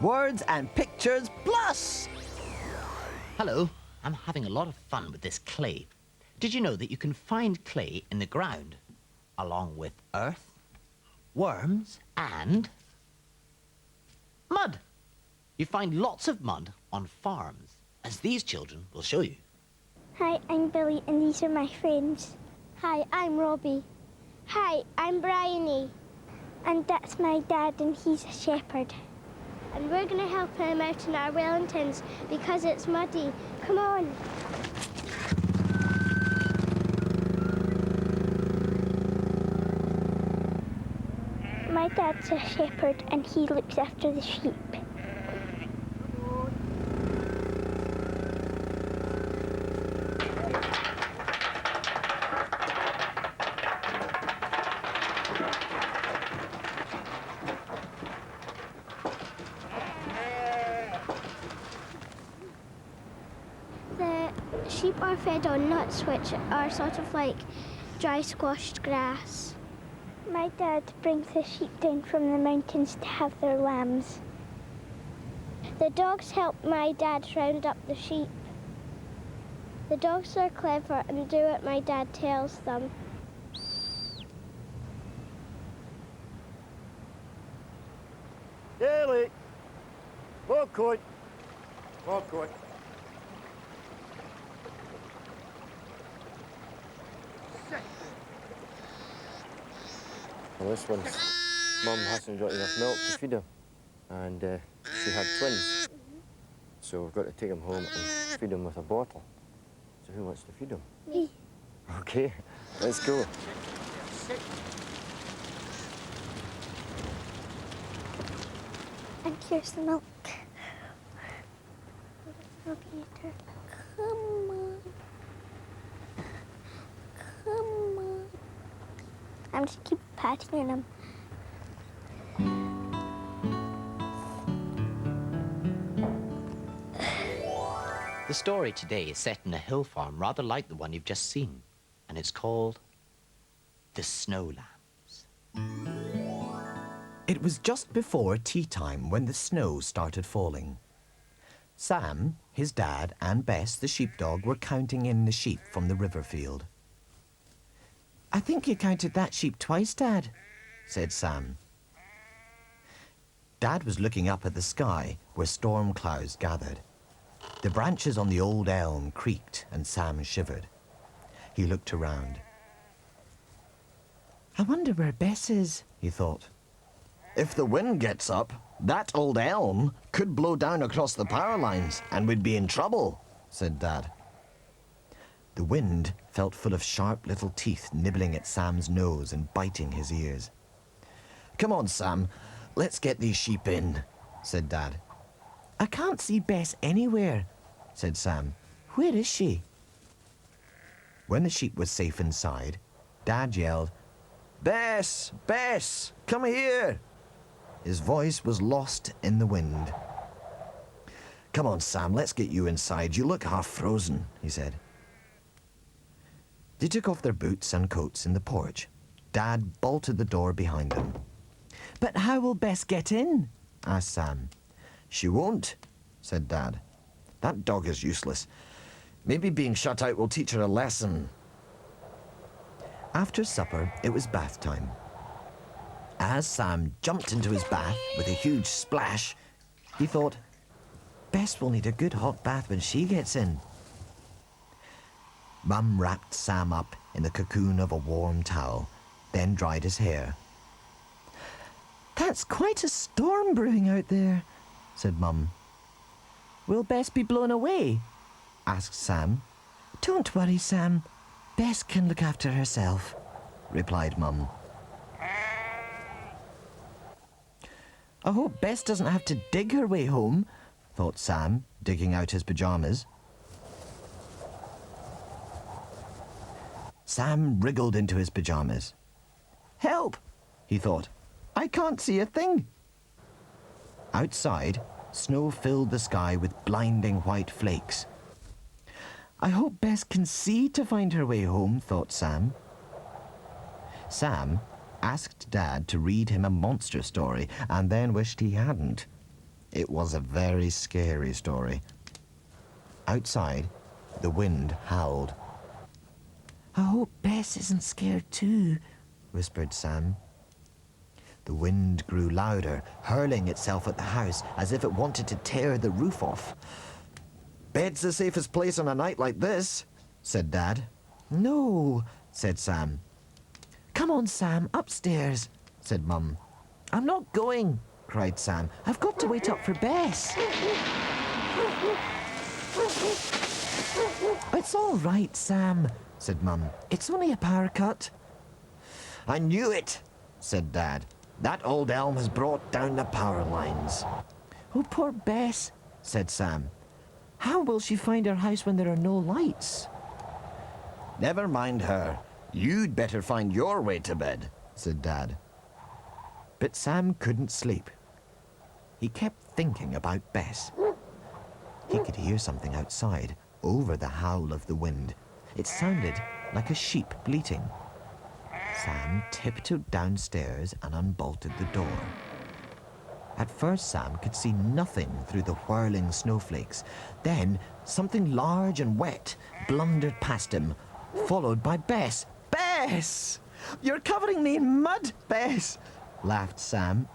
Words and Pictures Plus! Hello, I'm having a lot of fun with this clay. Did you know that you can find clay in the ground, along with earth, worms, and mud? You find lots of mud on farms, as these children will show you. Hi, I'm Billy, and these are my friends. Hi, I'm Robbie. Hi, I'm Bryony. And that's my dad, and he's a shepherd. And we're going to help him out in our Wellingtons because it's muddy. Come on. My dad's a shepherd, and he looks after the sheep. The sheep are fed on nuts, which are sort of like dry squashed grass. My dad brings the sheep down from the mountains to have their lambs. The dogs help my dad round up the sheep. The dogs are clever and do what my dad tells them. Daily. Walk on. Walk on. Well, this one's Mum hasn't got enough milk to feed him, and she had twins, so we've got to take him home and feed him with a bottle. So who wants to feed him? Me. Okay, let's go. And here's the milk. Peter, come on. Come on. I'm just keep patting him. The story today is set in a hill farm rather like the one you've just seen, and it's called The Snow Lambs. It was just before tea time when the snow started falling. Sam, his dad, and Bess, the sheepdog, were counting in the sheep from the river field. "I think you counted that sheep twice, Dad," said Sam. Dad was looking up at the sky where storm clouds gathered. The branches on the old elm creaked and Sam shivered. He looked around. "I wonder where Bess is," he thought. "If the wind gets up, that old elm could blow down across the power lines and we'd be in trouble," said Dad. The wind felt full of sharp little teeth nibbling at Sam's nose and biting his ears. "Come on, Sam, let's get these sheep in," said Dad. "I can't see Bess anywhere," said Sam. "Where is she?" When the sheep was safe inside, Dad yelled, "Bess, Bess, come here!" His voice was lost in the wind. "Come on, Sam, let's get you inside. You look half frozen," he said. They took off their boots and coats in the porch. Dad bolted the door behind them. "But how will Bess get in?" asked Sam. "She won't," said Dad. "That dog is useless. Maybe being shut out will teach her a lesson." After supper, it was bath time. As Sam jumped into his bath with a huge splash, he thought, "Bess will need a good hot bath when she gets in." Mum wrapped Sam up in the cocoon of a warm towel, then dried his hair. "That's quite a storm brewing out there," said Mum. "Will Bess be blown away?" asked Sam. "Don't worry, Sam. Bess can look after herself," replied Mum. "I hope Bess doesn't have to dig her way home," thought Sam, digging out his pyjamas. Sam wriggled into his pyjamas. "Help!" he thought. "I can't see a thing." Outside, snow filled the sky with blinding white flakes. "I hope Bess can see to find her way home," thought Sam. Sam asked Dad to read him a monster story and then wished he hadn't. It was a very scary story. Outside, the wind howled. "I hope Bess isn't scared too," whispered Sam. The wind grew louder, hurling itself at the house as if it wanted to tear the roof off. "Bed's the safest place on a night like this," said Dad. "No," said Sam. "Come on, Sam, upstairs," said Mum. "I'm not going," cried Sam. "I've got to wait up for Bess." "It's all right, Sam," said Mum. "It's only a power cut." "I knew it," said Dad. "That old elm has brought down the power lines." "Oh, poor Bess," said Sam. "How will she find her house when there are no lights?" "Never mind her. You'd better find your way to bed," said Dad. But Sam couldn't sleep. He kept thinking about Bess. He could hear something outside, over the howl of the wind. It sounded like a sheep bleating. Sam tiptoed downstairs and unbolted the door. At first, Sam could see nothing through the whirling snowflakes. Then, something large and wet blundered past him, followed by Bess. "Bess! You're covering me in mud, Bess!" laughed Sam.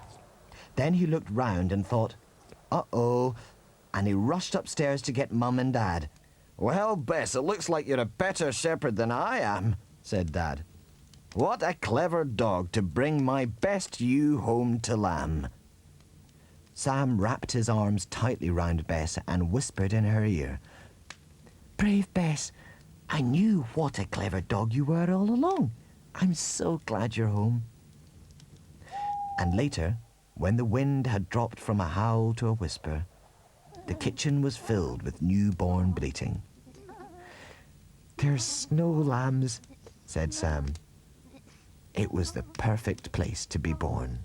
Then he looked round and thought, "Uh-oh," and he rushed upstairs to get Mum and Dad. "Well, Bess, it looks like you're a better shepherd than I am," said Dad. "What a clever dog to bring my best ewe home to lamb." Sam wrapped his arms tightly round Bess and whispered in her ear, "Brave Bess, I knew what a clever dog you were all along. I'm so glad you're home." And later, when the wind had dropped from a howl to a whisper, the kitchen was filled with newborn bleating. "They're snow lambs," said Sam. It was the perfect place to be born.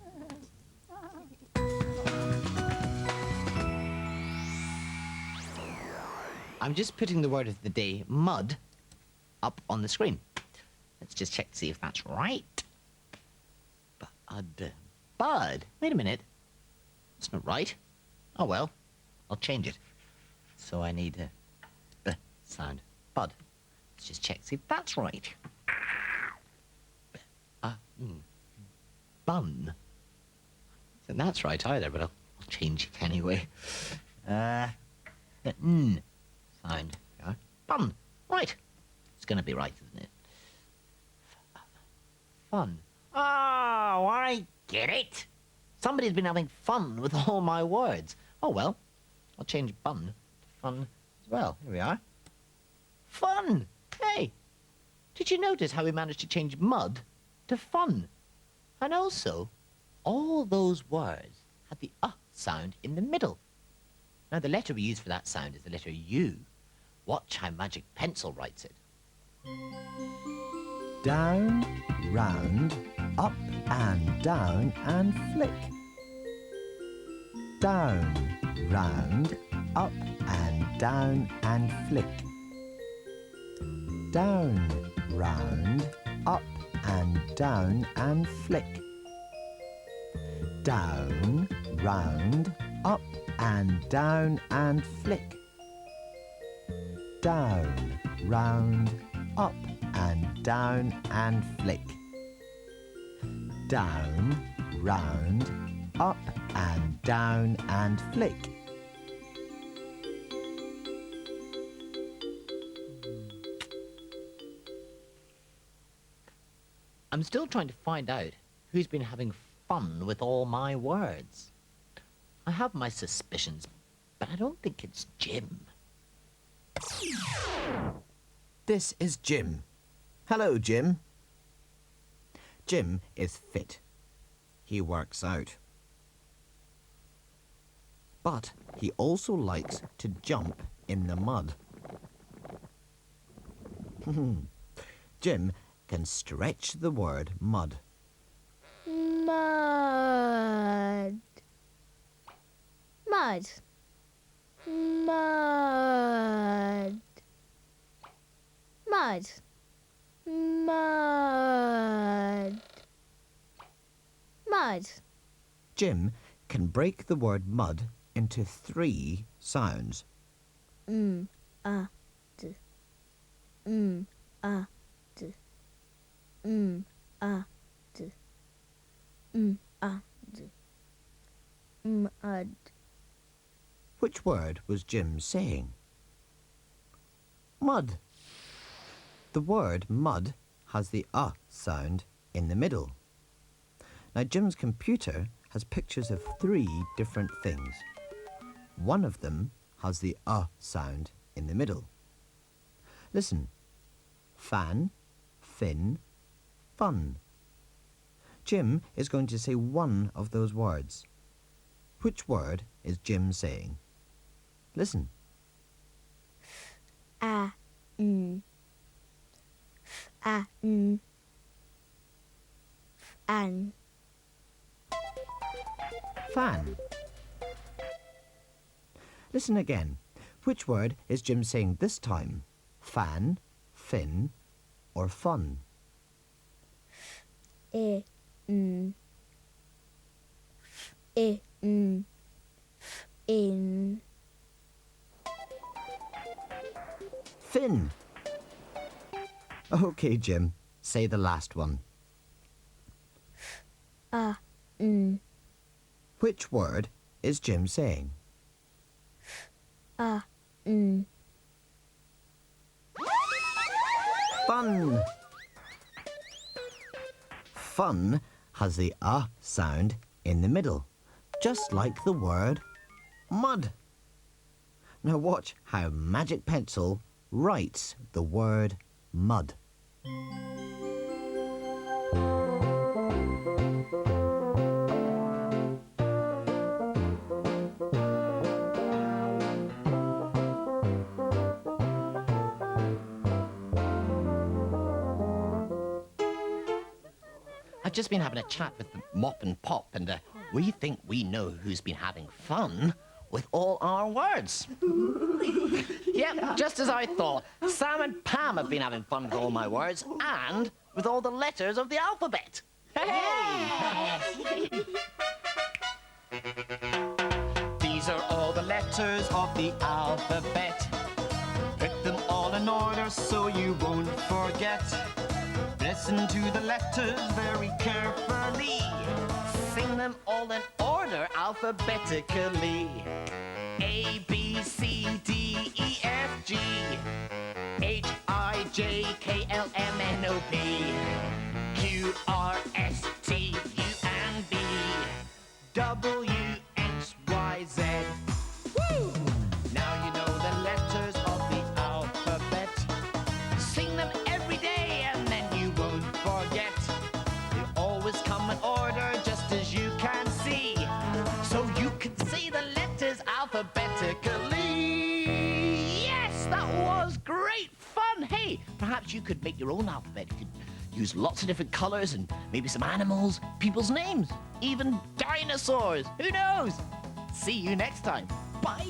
I'm just putting the word of the day, mud, up on the screen. Let's just check to see if that's right. Bud. Bud? Wait a minute. That's not right. Oh, well. I'll change it. So I need a B sound. Bud. Let's just check to see if that's right. Bun. So that's right either, but I'll change it anyway. The N sound. Yeah. Bun. Right. It's going to be right, isn't it? Fun. Oh, I get it. Somebody's been having fun with all my words. Oh, well, I'll change bun to fun as well. Here we are. Fun. Hey, did you notice how we managed to change mud to fun? And also, all those words had the sound in the middle. Now, the letter we use for that sound is the letter U. Watch how Magic Pencil writes it. Down, round, up and down and flick. Down, round, up and down and flick. Down, round, up and down and flick. Down, round, up and down and flick. Down, round, up and down and flick. Down, round, up and down and flick. I'm still trying to find out who's been having fun with all my words. I have my suspicions, but I don't think it's Jim. This is Jim. Hello, Jim. Jim is fit. He works out. But he also likes to jump in the mud. Jim can stretch the word mud. Mud. Mud. Mud. Mud. Mud. Mud. Jim can break the word mud into 3 sounds. D. A. D. A. D. A. D. A. D. A. D. Which word was Jim saying? Mud. The word mud has the sound in the middle. Now Jim's computer has pictures of 3 different things. One of them has the sound in the middle. Listen. Fan, fin, fun. Jim is going to say one of those words. Which word is Jim saying? Listen. A. N. A. N. An. Fan. Listen again. Which word is Jim saying this time? Fan, fin, or fun? E. N. E. N. In. Fin. Okay, Jim. Say the last one. A. N. Which word is Jim saying? A. N. Fun. Fun has the sound in the middle, just like the word mud. Now watch how Magic Pencil writes the word mud. I've just been having a chat with the Mop and Pop, and we think we know who's been having fun with all our words. Yep, just as I thought. Sam and Pam have been having fun with all my words and with all the letters of the alphabet. Hey! These are all the letters of the alphabet. Put them all in order so you won't forget. Listen to the letters very carefully. Sing them all in order alphabetically. A, B, C, D, E, F, G, H, I, J, K, L, M, N, O, P, Q, R, S, T, U, and V, W, X, Y, Z. Woo! Now you know the letters of the alphabet. Sing them every day and then you won't forget. They always come in order just as you can see. So you can say the letters alphabetically. Yes, that was great fun. Hey, perhaps you could make your own alphabet. You could use lots of different colors and maybe some animals, people's names, even dinosaurs. Who knows? See you next time. Bye.